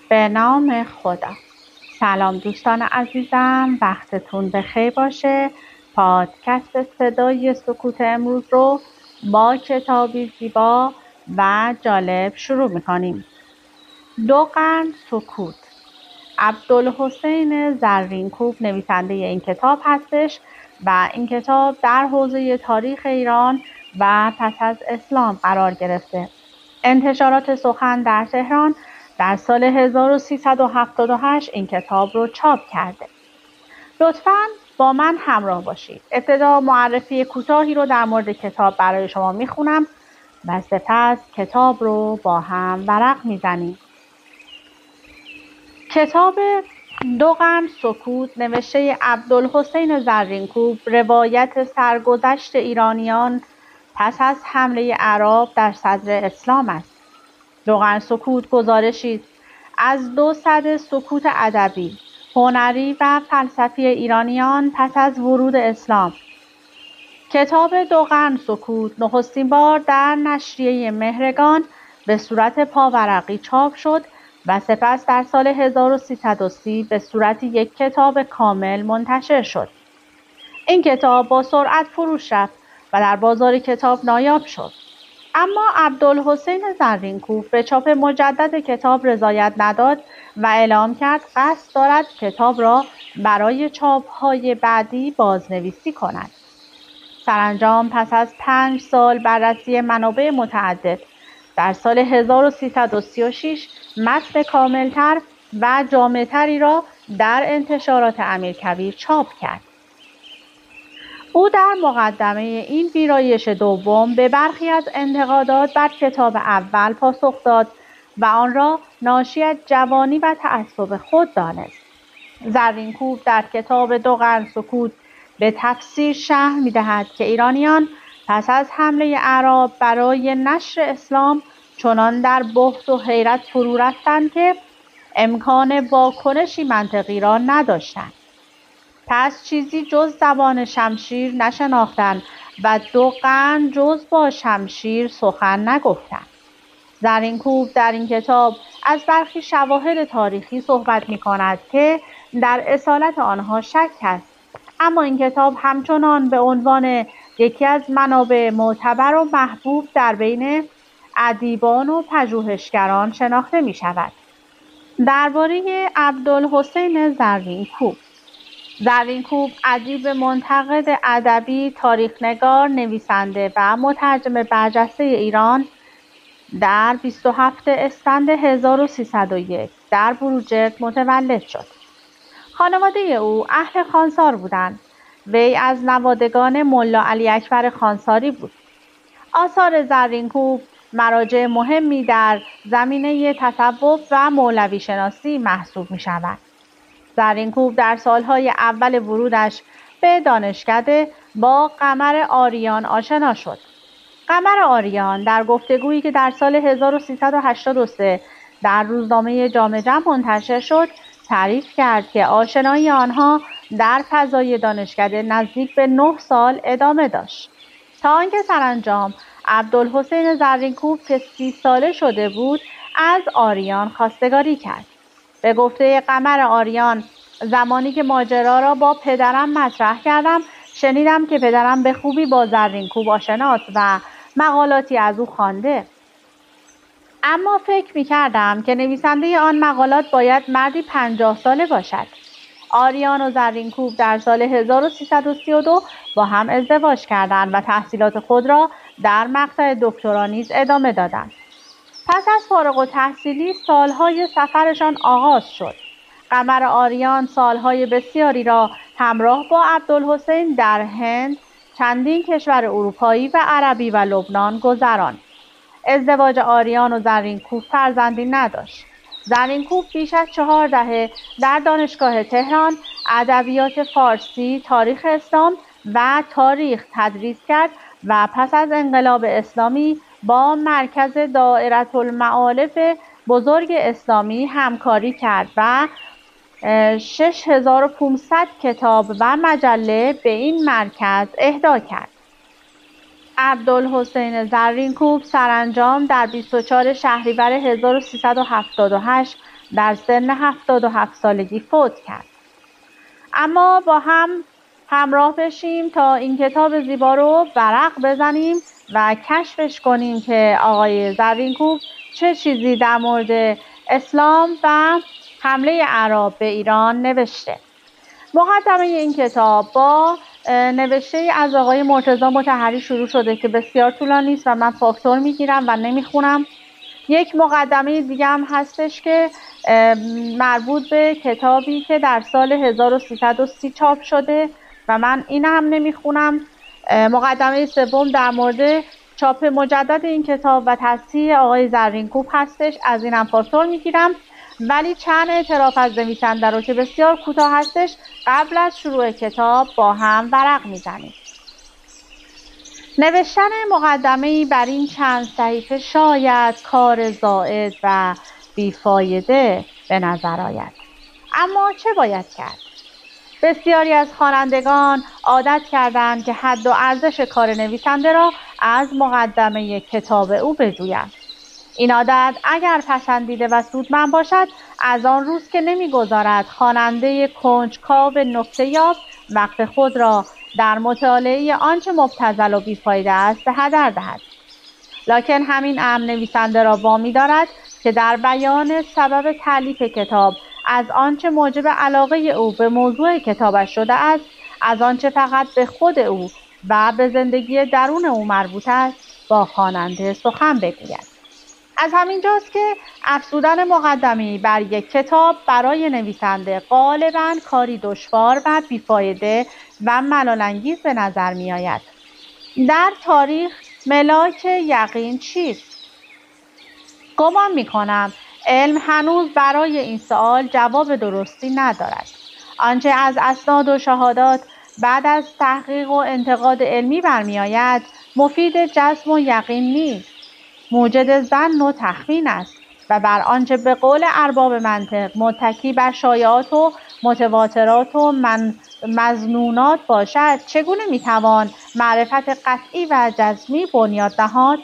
به نام خدا. سلام دوستان عزیزم، وقتتون بخیر باشه. پادکست صدای سکوت امروز رو با کتابی زیبا و جالب شروع میکنیم. 2 قرن سکوت. عبدالحسین زرینکوب نویسنده این کتاب هستش و این کتاب در حوزه تاریخ ایران و پس از اسلام قرار گرفته. انتشارات سخن در تهران در سال 1378 این کتاب رو چاپ کرده. لطفاً با من همراه باشید. ابتدا معرفی کوتاهی رو در مورد کتاب برای شما میخونم و سپس کتاب رو با هم ورق میزنیم. کتاب 2 قرن سکوت نوشته عبدالحسین زرینکوب روایت سرگذشت ایرانیان پس از حمله اعراب در صدر اسلام است. 2 قرن سکوت گزارشی است از 200 سکوت ادبی، هنری و فلسفی ایرانیان پس از ورود اسلام. کتاب 2 قرن سکوت نخستین بار در نشریه مهرگان به صورت پاورقی چاپ شد و سپس در سال 1330 به صورت یک کتاب کامل منتشر شد. این کتاب با سرعت فروش رفت و در بازار کتاب نایاب شد. اما عبدالحسین زرینکوب به چاپ مجدد کتاب رضایت نداد و اعلام کرد قصد دارد کتاب را برای چاپ‌های بعدی بازنویسی کند. سرانجام پس از 5 سال بررسی منابع متعدد در سال 1336 متن کاملتر و جامع‌تری را در انتشارات امیرکبیر چاپ کرد. او در مقدمه این ویرایش دوم به برخی از انتقادات بر کتاب اول پاسخ داد و آن را ناشی از جوانی و تعصب خود دانست. زرینکوب در کتاب 2 قرن سکوت به تفصیل شرح می‌دهد که ایرانیان پس از حمله اعراب برای نشر اسلام چنان در بهت و حیرت فرو رفتند که امکان واکنشی منطقی را نداشتند. پس چیزی جز زبان شمشیر نشناختند و 2 قرن جز با شمشیر سخن نگفتند. زرینکوب در این کتاب از برخی شواهد تاریخی صحبت می‌کند که در اصالت آنها شک است، اما این کتاب همچنان به عنوان یکی از منابع معتبر و محبوب در بین ادیبان و پژوهشگران شناخته می‌شود. درباره عبدالحسین زرینکوب. زرینکوب ادیب منتقد ادبی، تاریخ‌نگار، نویسنده و مترجم برجسته ایران در 27 اسفند 1301 در بروجرد متولد شد. خانواده او اهل خانسار بودند. وی از نوادگان ملا علی اکبر خانساری بود. آثار زرینکوب مراجع مهمی در زمینه تصوف و مولوی شناسی محسوب می شود. زرینکوب در سالهای اول ورودش به دانشکده با قمر آریان آشنا شد. قمر آریان در گفتگویی که در سال 1383 در روزنامه جام جم منتشر شد تعریف کرد که آشنایی آنها در فضای دانشکده نزدیک به 9 سال ادامه داشت تا آنکه سرانجام عبدالحسین زرینکوب که 30 ساله شده بود از آریان خواستگاری کرد. به گفته قمر آریان زمانی که ماجرا را با پدرم مطرح کردم شنیدم که پدرم به خوبی با زرینکوب آشناست و مقالاتی از او خوانده. اما فکر می‌کردم که نویسنده آن مقالات باید مردی 50 ساله باشد. آریان و زرینکوب در سال 1332 با هم ازدواج کردند و تحصیلات خود را در مقطع دکترا نیز ادامه دادند. پس از فارغ التحصیلی سالهای سفرشان آغاز شد. قمر آریان سالهای بسیاری را همراه با عبدالحسین در هند، چندین کشور اروپایی و عربی و لبنان گذراند. ازدواج آریان و زرینکوب فرزندی نداشت. زرینکوب بیش از 4 دهه در دانشگاه تهران ادبیات فارسی، تاریخ اسلام و تاریخ تدریس کرد و پس از انقلاب اسلامی با مرکز دائرةالمعارف بزرگ اسلامی همکاری کرد و 6500 کتاب و مجله به این مرکز اهدا کرد. عبدالحسین زرینکوب سرانجام در 24 شهریور 1378 در سن 77 سالگی فوت کرد. اما با هم همراه بشیم تا این کتاب زیبا رو ورق بزنیم و کشفش کنیم که آقای زرینکوب چه چیزی در مورد اسلام و حمله اعراب به ایران نوشته. مقدمه این کتاب با نوشته از آقای مرتضی مطهری شروع شده که بسیار طولانی است و من فاکتور میگیرم و نمیخونم. یک مقدمه دیگه هم هستش که مربوط به کتابی که در سال 1330 چاپ شده و من این هم نمیخونم. مقدمه سوم در مورد چاپ مجدد این کتاب و تصحیح آقای زرینکوب هستش، از این هم فاکتور میگیرم. ولی چند اعتراف از نویسنده رو که بسیار کوتاه هستش قبل از شروع کتاب با هم ورق میزنیم. نوشتن مقدمه‌ای بر این چند صحیفه شاید کار زائد و بیفایده به نظر آید، اما چه باید کرد؟ بسیاری از خوانندگان عادت کردند که حد و ارزش کار نویسنده را از مقدمه کتاب او بجویند. این عادت اگر پسندیده و سودمند باشد، از آن روز که نمی‌گذارد خواننده کنجکاو نکته‌یاب وقت خود را در مطالعه آنچه مبتذل و بیفایده است به هدر دهد. لکن همین امر نویسنده را وامی دارد که در بیان سبب تألیف کتاب از آنچه موجب علاقه او به موضوع کتابش شده است، از آنچه فقط به خود او و به زندگی درون او مربوط است، با خواننده سخن بگوید. از همین جاست که افزودن مقدمه‌ای بر یک کتاب برای نویسنده غالباً کاری دشوار و بیفایده و ملال‌انگیز به نظر می‌آید. در تاریخ ملاک یقین چیست؟ گمان می‌کنم علم هنوز برای این سوال جواب درستی ندارد. آنچه از اسناد و شهادات بعد از تحقیق و انتقاد علمی برمی‌آید مفید جزم و یقین نیست، موجد ظن و تخمین است و بر آنچه به قول ارباب منطق متکی بر شایعات و متواترات و مظنونات باشد، چگونه میتوان معرفت قطعی و جزمی بنیاد نهاد؟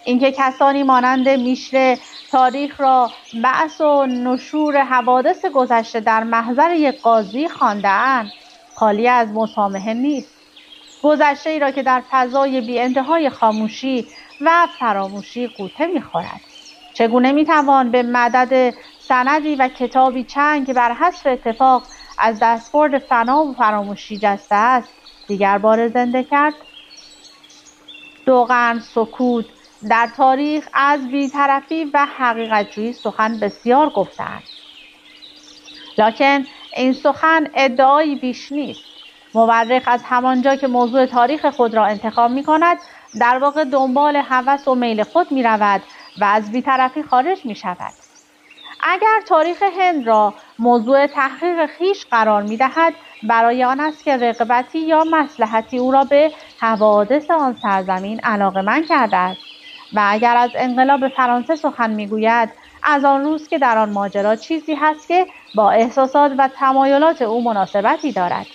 اینکه کسانی مانند میشله تاریخ را بعث و نشور حوادث گذشته در محضر یک قاضی خوانده‌اند خالی از مسامحه نیست. گذشته ای را که در فضای بی انتهای خاموشی و فراموشی غوطه می‌خورد. چگونه می‌توان به مدد سندی و کتابی چند که بر حسب اتفاق از دستبرد فنا و فراموشی جسته است دیگر بار زنده کرد؟ 2 قرن سکوت در تاریخ از بی‌طرفی و حقیقت‌جویی سخن بسیار گفته‌اند. لکن این سخن ادعایی بیش نیست. مورخ از همانجا که موضوع تاریخ خود را انتخاب می‌کند در واقع دنبال هوس و میل خود می‌رود و از بی‌طرفی خارج می‌شود. اگر تاریخ هند را موضوع تحقیق خویش قرار می‌دهد، برای آن است که رغبتی یا مصلحتی او را به حوادث آن سرزمین علاقه‌مند کرده است و اگر از انقلاب فرانسه سخن می‌گوید، از آن روز که در آن ماجرا چیزی هست که با احساسات و تمایلات او مناسبتی دارد.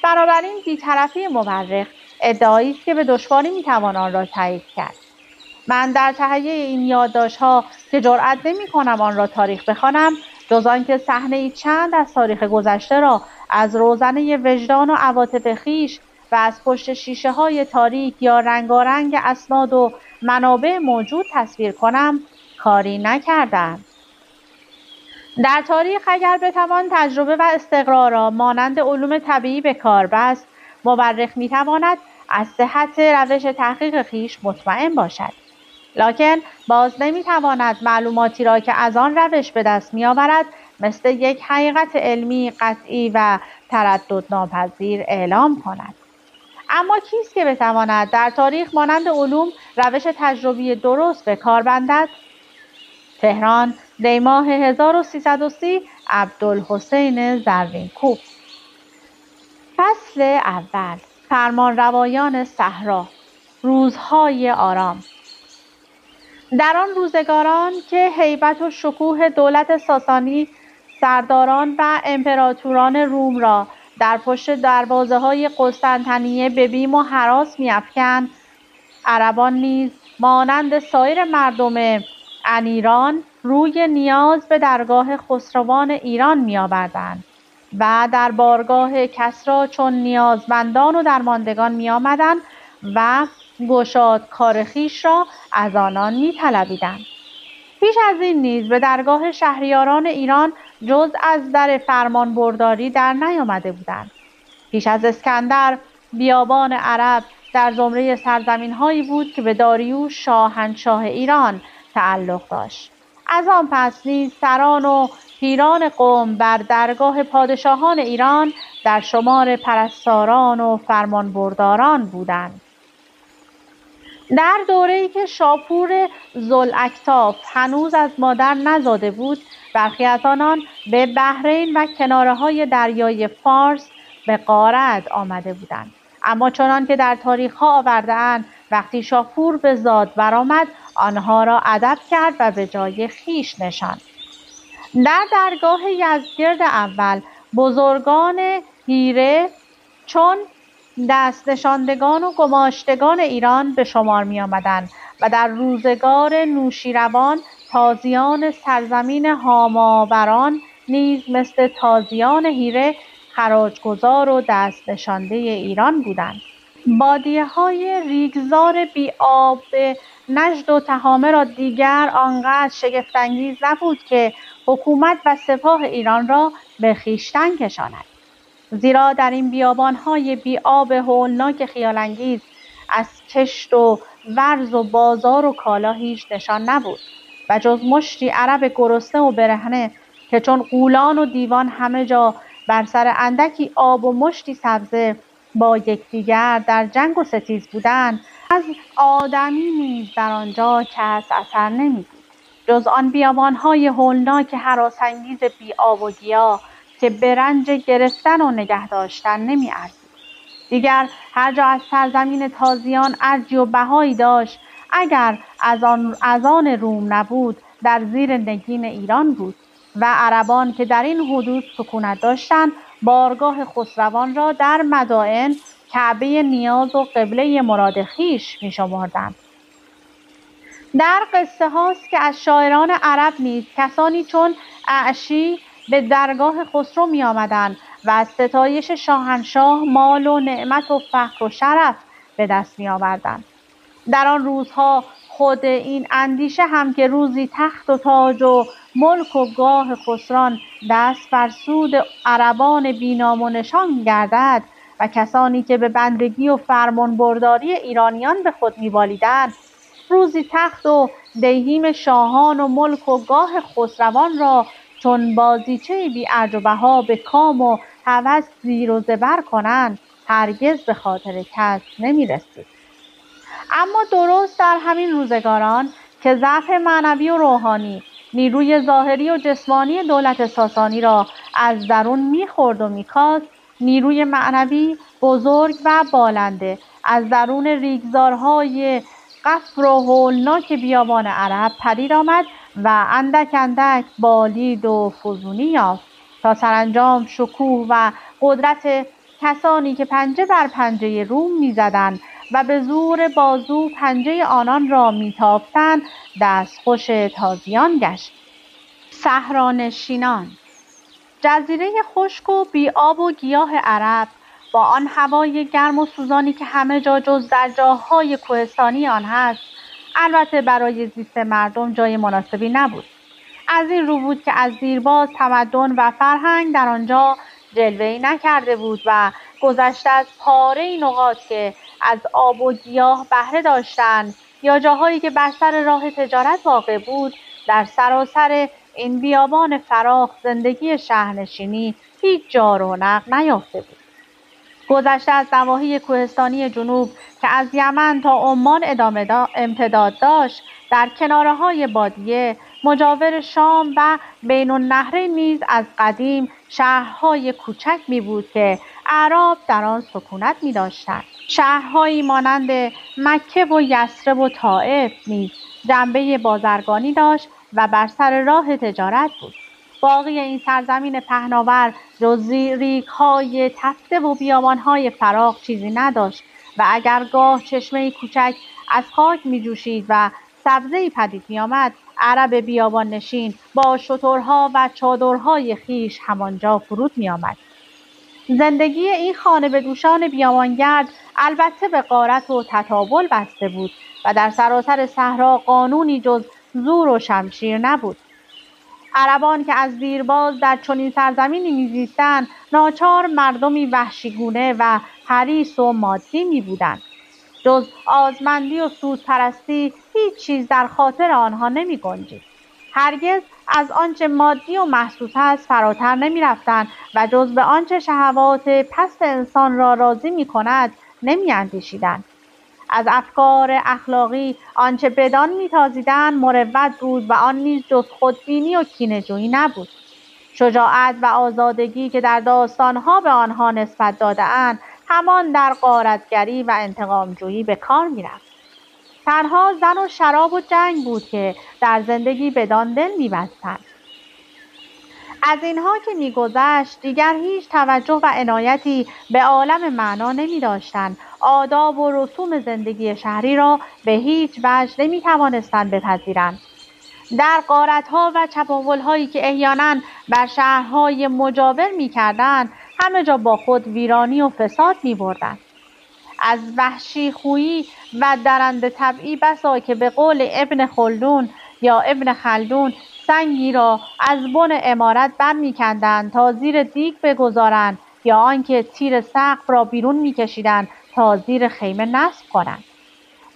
بنابراین بی‌طرفی مورخ ادعایی است که به دشواری می‌توان آن را تایید کرد. من در تهیه این یادداشت‌ها که جرئت نمی‌کنم آن را تاریخ بخوانم، جز آنکه صحنه‌ای چند از تاریخ گذشته را از روزنه وجدان و عواطف خویش و از پشت شیشه‌های تاریک یا رنگارنگ اسناد و منابع موجود تصویر کنم، کاری نکردم. در تاریخ اگر بتوان تجربه و استقرا را مانند علوم طبیعی به کار بست، مورخ می‌تواند از صحت روش تحقیق خویش مطمئن باشد. لکن باز نمی‌تواند معلوماتی را که از آن روش به دست می‌آورد مثل یک حقیقت علمی قطعی و تردد ناپذیر اعلام کند. اما کیست که بتواند در تاریخ مانند علوم روش تجربی درست به کار بندد؟ تهران، دی‌ماه 1330 عبدالحسین زرینکوب. فصل اول. فرمانروایان صحرا. روزهای آرام. در آن روزگاران که هیبت و شکوه دولت ساسانی سرداران و امپراتوران روم را در پشت دروازه‌های قسطنطنیه به بیم و هراس می‌افکند، عربان نیز مانند سایر مردم انیران روی نیاز به درگاه خسروان ایران می‌آوردند و در بارگاه کسری چون نیازمندان و درماندگان می‌آمدند و گشاد کار خویش را از آنان می‌طلبیدند. پیش از این نیز به درگاه شهریاران ایران جز از در فرمانبرداری در نیامده بودند. پیش از اسکندر بیابان عرب در زمره سرزمین‌هایی بود که به داریوش شاهنشاه ایران تعلق داشت. از آن پس نیز سران و پیران قوم بر درگاه پادشاهان ایران در شمار پرستاران و فرمانبرداران بودند. در دوره‌ای که شاپور ذوالأکتاف هنوز از مادر نزاده بود، برخی از آنان به بحرین و کناره‌های دریای فارس به غارت آمده بودند. اما چنان که در تاریخ‌ها آورده‌اند، وقتی شاپور به زاد برآمد، آنها را ادب کرد و به جای خویش نشاند. در درگاه یزدگرد اول بزرگان حیره چون دست نشاندگان و گماشتگان ایران به شمار می آمدند و در روزگار نوشیروان تازیان سرزمین هاماوران نیز مثل تازیان حیره خراجگزار و دست نشانده ایران بودند. بادیه‌های ریگزار بی آب نجد و تهامه را دیگر آنقدر شگفت‌انگیز نبود که حکومت و سپاه ایران را به خویشتن کشاند. زیرا در این بیابان‌های بی آب هولناک خیال‌انگیز از کشت و ورز و بازار و کالا هیچ نشان نبود و جز مشتی عرب گرسنه و برهنه که چون غولان و دیوان همه جا بر سر اندکی آب و مشتی سبزه با یکدیگر در جنگ و ستیز بودند، از آدمی نیز در آنجا کس اثر نمی‌دید جز آن بیابان‌های هولناک هراس‌انگیز بی آب و گیاه که به رنج گرفتن و نگه داشتن نمی‌ارزید. دیگر هر جا از سرزمین تازیان ارجی و بهایی داشت، اگر از آن روم نبود، در زیر نگین ایران بود و عربان که در این حدود سکونت داشتند، بارگاه خسروان را در مدائن کعبه نیاز و قبله مراد خویش می‌شمردند. در قصه هاست که از شاعران عرب نیز کسانی چون اعشی به درگاه خسرو می آمدند و از ستایش شاهنشاه مال و نعمت و فخر و شرف به دست می آوردند. در آن روزها خود این اندیشه هم که روزی تخت و تاج و ملک و گاه خسران دست بر سود عربان بینام و نشان گردد و کسانی که به بندگی و فرمانبرداری ایرانیان به خود می‌بالیدند، روزی تخت و دیهیم شاهان و ملک و گاه خسروان را چون بازیچه بی ارج و بها به کام و هوس زیر و زبر کنند، هرگز به خاطر کس نمی‌رسید. اما درست در همین روزگاران که ضعف معنوی و روحانی نیروی ظاهری و جسمانی دولت ساسانی را از درون می‌خورد و می‌کاست، نیروی معنوی بزرگ و بالنده از درون ریگزارهای قفر و هولناک بیابان عرب پدید آمد و اندک اندک بالید و فزونی یافت تا سرانجام شکوه و قدرت کسانی که پنجه بر پنجه روم می‌زدند و به زور بازو پنجه آنان را می‌تافتند دستخوش تازیان گشت. صحرانشینان، جزیره خشک و بی آب و گیاه عرب با آن هوای گرم و سوزانی که همه جا جز در جاهای کوهستانی آن هست، البته برای زیست مردم جای مناسبی نبود. از این رو بود که از دیرباز تمدن و فرهنگ در آنجا جلوه‌ای نکرده بود و گذشته از پاره نقاط که از آب و گیاه بهره داشتند یا جاهایی که بر سر راه تجارت واقع بود، در سراسر این بیابان فراخ زندگی شهرنشینی هیچ جا رونق نیافته بود. گذشته از نواحی کوهستانی جنوب که از یمن تا عمان امتداد داشت، در کناره‌های بادیه مجاور شام و بین النهرین نیز از قدیم شهرهای کوچک می بود که اعراب در آن سکونت می داشتند. شهرهایی مانند مکه و یثرب و طائف نیز جنبه بازرگانی داشت و بر سر راه تجارت بود. باقی این سرزمین پهناور جز ریگ‌های تفته و بیابان‌های فراخ چیزی نداشت و اگر گاه چشمه‌ای کوچک از خاک می‌جوشید و سبزه‌ای پدید می‌آمد، عرب بیابان نشین با شترها و چادرهای خیش همانجا فرود می آمد. زندگی این خانه به دوشان بیابانگرد البته به غارت و تطاول بسته بود و در سراسر صحرا قانونی جز زور و شمشیر نبود. عربان که از دیرباز در چنین سرزمینی می‌زیستند ناچار مردمی وحشیگونه و حریص و مادی می‌بودند. جز آزمندی و سودپرستی هیچ چیز در خاطر آنها نمی‌گنجید. هرگز از آنچه مادی و محسوس است فراتر نمی‌رفتند و جز به آنچه شهوات پست انسان را راضی می‌کند نمی‌اندیشیدند. از افکار اخلاقی آنچه بدان می‌تازیدند مروت بود و آن نیز جز خودبینی و کینه‌جویی نبود. شجاعت و آزادگی که در داستان‌ها به آنها نسبت داده‌اند همان در غارتگری و انتقام‌جویی به کار می‌رفت. تنها زن و شراب و جنگ بود که در زندگی بدان دل می‌بستند. از اینها که می‌گذشت دیگر هیچ توجه و عنایتی به عالم معنا نمی‌داشتند. آداب و رسوم زندگی شهری را به هیچ وجه نمی‌توانستند بپذیرند. در غارت‌ها و چپاول‌هایی که احیانا بر شهرهای مجاور می‌کردند همه جا با خود ویرانی و فساد می‌بردند. از وحشی خویی و درنده طبعی بسا که به قول ابن خلدون یا ابن خلدون سنگی را از بن عمارت برمی‌کندند تا زیر دیگ بگذارند یا آنکه تیر سقف را بیرون می‌کشیدند تا زیر خیمه نصب کنند.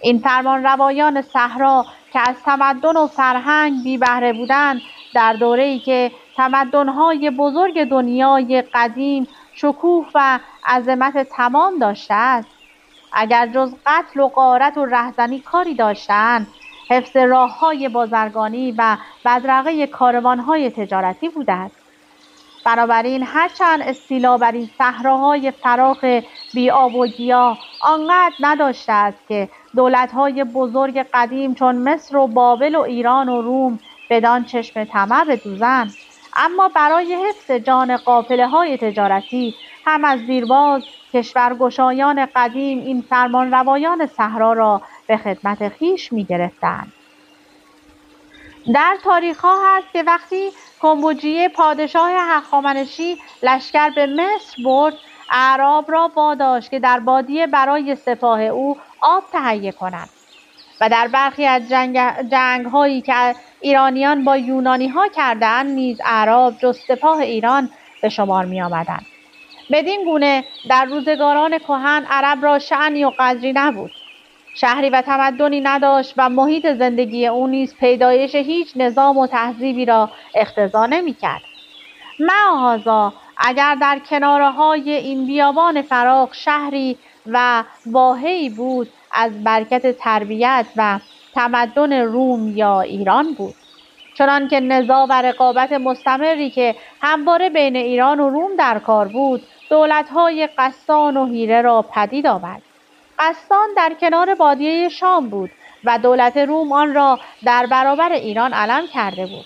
این فرمانروایان صحرا که از تمدن و فرهنگ بی بهره بودند در دوره‌ای که تمدن‌های بزرگ دنیای قدیم شکوه و عظمت تمام داشته است، اگر جز قتل و غارت و رهزنی کاری داشتند، حفظ راه‌های بازرگانی و بدرقه کاروان‌های تجارتی بوده است. بنابراین هرچند استیلا بر این صحراهای فراخ بی آب و گیاه آنقدر نداشته است که دولت‌های بزرگ قدیم چون مصر و بابل و ایران و روم بدان چشم طمع بدوزند، اما برای حفظ جان قافله‌های تجارتی هم از دیرباز کشورگشایان قدیم این فرمانروایان صحرا را به خدمت خویش می‌گرفتند. در تاریخ‌ها هست که وقتی کامبوجیه پادشاه هخامنشی لشکر به مصر برد، اعراب را واداشت که در بادیه برای سپاه او آب تهیه کنند و در برخی از جنگ‌هایی که ایرانیان با یونانی‌ها کردند نیز اعراب جز سپاه ایران به شمار می‌آمدند. بدین گونه در روزگاران کهن عرب را شأنی و قدری نبود. شهری و تمدنی نداشت و محیط زندگی او نیز پیدایش هیچ نظام و تهذیبی را اقتضا نمی‌کرد. معاذا اگر در کناره‌های این بیابان فراخ شهری و واحه‌ای بود از برکت تربیت و تمدن روم یا ایران بود، چنان که نزاع و رقابت مستمری که همواره بین ایران و روم در کار بود دولت‌های غسان و هیره را پدید آورد. غسان در کنار بادیه شام بود و دولت روم آن را در برابر ایران علم کرده بود.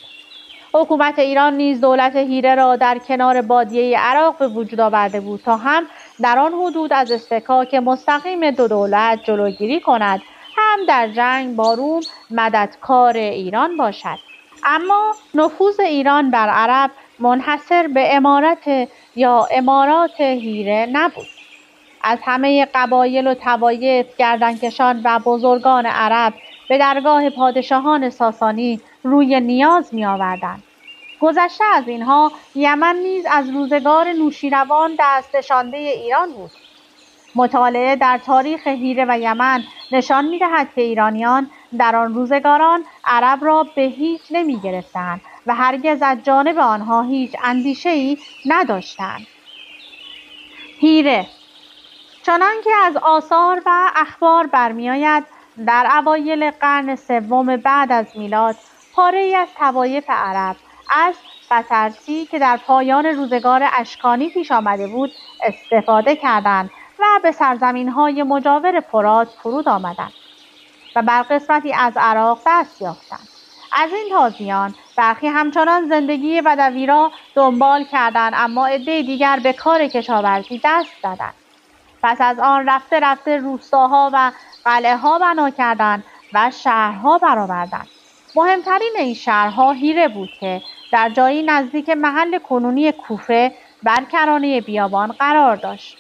حکومت ایران نیز دولت هیره را در کنار بادیه عراق به وجود آورده بود تا هم در آن حدود از اصطکاک مستقیم دو دولت جلوگیری کند، هم در جنگ با روم مددکار ایران باشد. اما نفوذ ایران بر عرب منحصر به امارات هیره نبود. از همه قبایل و طوایف گردنکشان و بزرگان عرب به درگاه پادشاهان ساسانی روی نیاز می آوردند. گذشته از اینها یمن نیز از روزگار نوشیروان دست نشانده ایران بود. مطالعه در تاریخ هیره و یمن نشان می دهد که ایرانیان در آن روزگاران عرب را به هیچ نمی گرفتند و هرگز از جانب آنها هیچ اندیشه‌ای نداشتند. هیره چنانکه از آثار و اخبار برمی‌آید در اوایل قرن سوم بعد از میلاد پاره‌ای از طوایف عرب از فترسی که در پایان روزگار اشکانی پیش آمده بود استفاده کردند و به سرزمین‌های مجاور فرات فرود آمدند و بر قسمتی از عراق دست یافتند. از این تازیان برخی همچنان زندگی بدوی را دنبال کردند، اما عده دیگر به کار کشاورزی دست زدند. پس از آن رفته رفته روستاها و قلعه‌ها بنا کردند و شهرها برآوردند. مهمترین این شهرها هیره بود که در جایی نزدیک محل کنونی کوفه بر کرانه بیابان قرار داشت.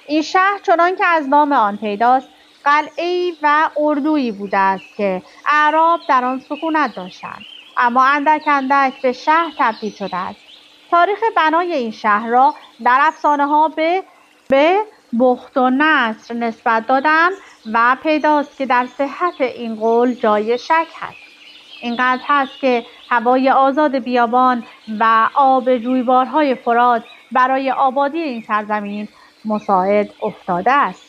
این شهر چنان که از نام آن پیداست قلعه‌ای و اردویی بوده است که اعراب در آن سکونت داشتند، اما اندک اندک به شهر تبدیل شده است. تاریخ بنای این شهر را در افسانه‌ها به بخت و نصر نسبت دادند و پیداست که در صحت این قول جای شک هست. اینقدر هست که هوای آزاد بیابان و آب جویبارهای فرات برای آبادی این سرزمین مساعد افتاده است.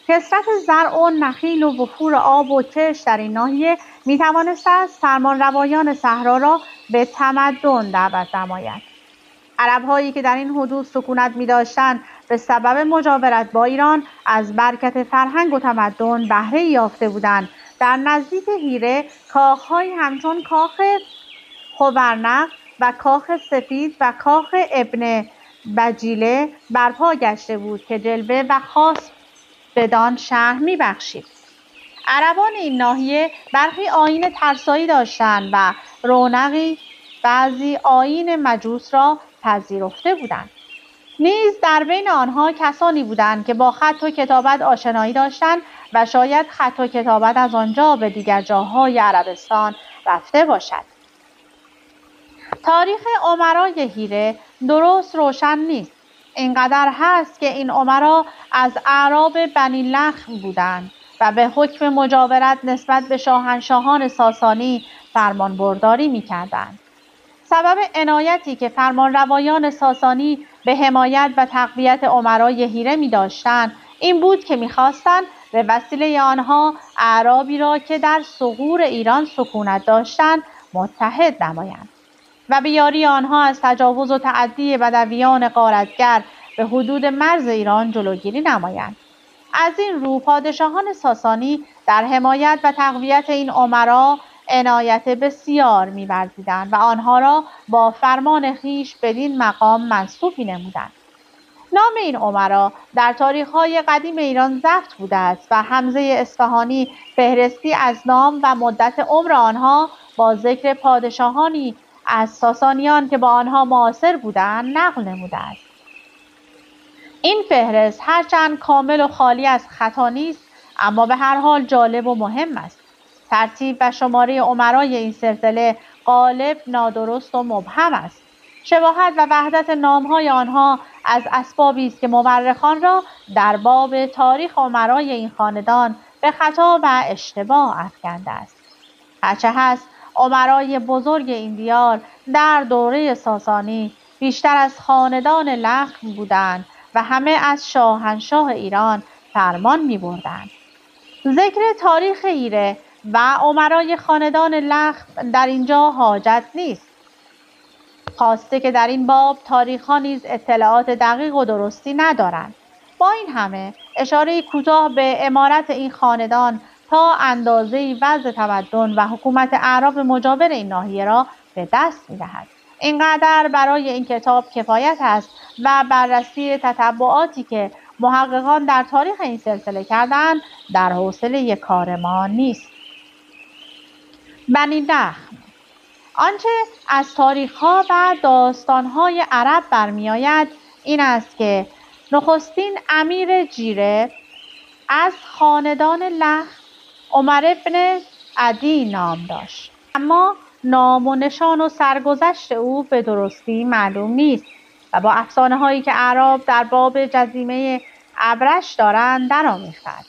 کثرت زرع و نخیل و وفور آب و کشت در این ناحیه می‌توانسته است فرمانروایان صحرا را به تمدن دعوت نماید. عرب‌هایی که در این حدود سکونت می‌داشتند به سبب مجاورت با ایران از برکت فرهنگ و تمدن بهره‌ای یافته بودند. در نزدیک هیره کاخ‌هایی همچون کاخ خوبرنق و کاخ سفید و کاخ ابن بجیله برپا گشته بود که جلوه و خاص بدان شهر می‌بخشید. عربان این ناحیه برخی آیین ترسایی داشتند و رونقی بعضی آیین مجوس را پذیرفته بودند. نیز در بین آنها کسانی بودند که با خط و کتابت آشنایی داشتند و شاید خط و کتابت از آنجا به دیگر جاهای عربستان رفته باشد. تاریخ امرای هیره درست روشن نیست. اینقدر هست که این امرا از اعراب بنی لخم بودند و به حکم مجاورت نسبت به شاهنشاهان ساسانی فرمانبرداری می‌کردند. سبب عنایتی که فرمانروایان ساسانی به حمایت و تقویت امرای هیره می‌داشتند این بود که می‌خواستند به وسیله آنها اعرابی را که در ثغور ایران سکونت داشتند متحد نمایند و به یاری آنها از تجاوز و تعدی بدویان غارتگر به حدود مرز ایران جلوگیری نمایند. از این رو پادشاهان ساسانی در حمایت و تقویت این امرا عنایت بسیار می‌ورزیدند و آنها را با فرمان خویش بدین مقام منصوب می‌نمودند. نام این امرا در تاریخ‌های قدیم ایران ضبط بوده است و حمزه اصفهانی فهرستی از نام و مدت عمر آنها با ذکر پادشاهانی از ساسانیان که با آنها معاصر بودند نقل نموده است. این فهرست هرچند کامل و خالی از خطا نیست، اما به هر حال جالب و مهم است. ترتیب و شماره امرای این سلسله غالب، نادرست و مبهم است. شباهت و وحدت نام‌های آنها از اسبابی است که مورخان را در باب تاریخ امرای این خاندان به خطا و اشتباه افکنده است. هرچه هست امرای بزرگ این دیار در دوره ساسانی بیشتر از خاندان لخم بودند و همه از شاهنشاه ایران فرمان می‌بردند. ذکر تاریخ هیره و امرای خاندان لخم در اینجا حاجت نیست، خواسته که در این باب تاریخ‌ها نیز اطلاعات دقیق و درستی ندارند. با این همه اشاره کوتاه به عمارت این خاندان تا اندازه‌ای وضع تمدن و حکومت اعراب مجاور این ناحیه را به دست می‌دهد. اینقدر برای این کتاب کفایت است و بررسی تتبعاتی که محققان در تاریخ این سلسله کردند در حوصله کار ما نیست. بنی لخم آنچه از تاریخ‌ها و داستان‌های عرب برمی‌آید این است که نخستین امیر جیره از خاندان لخم عمر بن عدی نام داشت، اما نام و نشان و سرگذشت او به درستی معلوم نیست و با افسانه‌هایی که اعراب در باب جزیره ابرش دارند درآمیختند.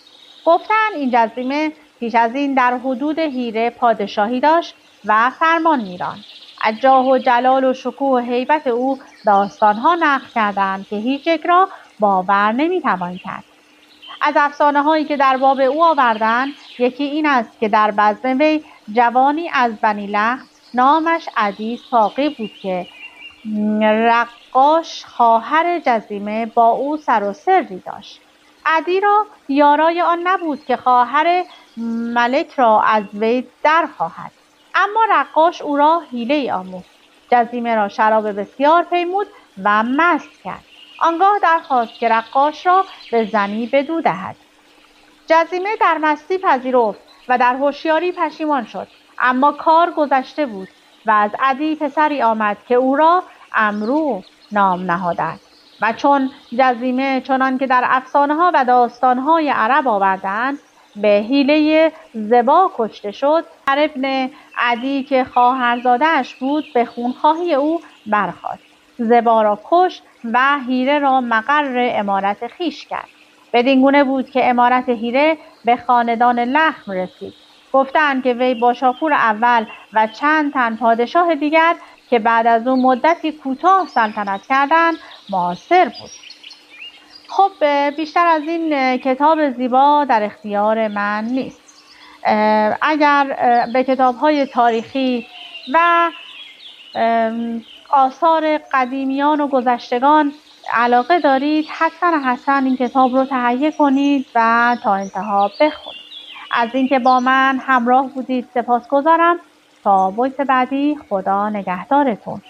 گفتند این جزیره پیش از این در حدود هیره پادشاهی داشت و فرمان می‌راند. از جاه و جلال و شکوه و هیبت او داستان‌ها نقل کردند که هیچ یک را باور نمی‌توان کرد. از افسانه‌هایی که در باب او آوردند یکی این است که در بزم وی جوانی از بنی لخم نامش عدی ساقی بود که رقاش خواهر جزیمه با او سر و سری داشت. عدی را یارای آن نبود که خواهر ملک را از وی درخواهد، اما رقاش او را حیله‌ای آموخت. جزیمه را شراب بسیار پیمود و مست کرد. آنگاه درخواست که رقاش را به زنی بدو دهد. جزیمه در مستی پذیرفت و در هوشیاری پشیمان شد. اما کار گذشته بود و از عدی پسری آمد که او را امرو نام نهادند و چون جزیمه چنان که در افسانه‌ها و داستان‌های عرب آوردند به حیله زبا کشته شد. ابن عدی که خواهرزاده‌اش بود به خونخواهی او برخاست، زبا را کشت و حیره را مقر امارت خویش کرد. بدین گونه بود که امارت حیره به خاندان لخم رسید. گفتند که وی با شاپور اول و چند تن پادشاه دیگر که بعد از او مدتی کوتاه سلطنت کردند معاصر بود. خب بیشتر از این کتاب زیبا در اختیار من نیست. اگر به کتاب‌های تاریخی و آثار قدیمیان و گذشتگان علاقه دارید، حتما این کتاب رو تهیه کنید و تا انتها بخونید. از اینکه با من همراه بودید سپاسگزارم. تا بحث بعدی، خدا نگهدارتون.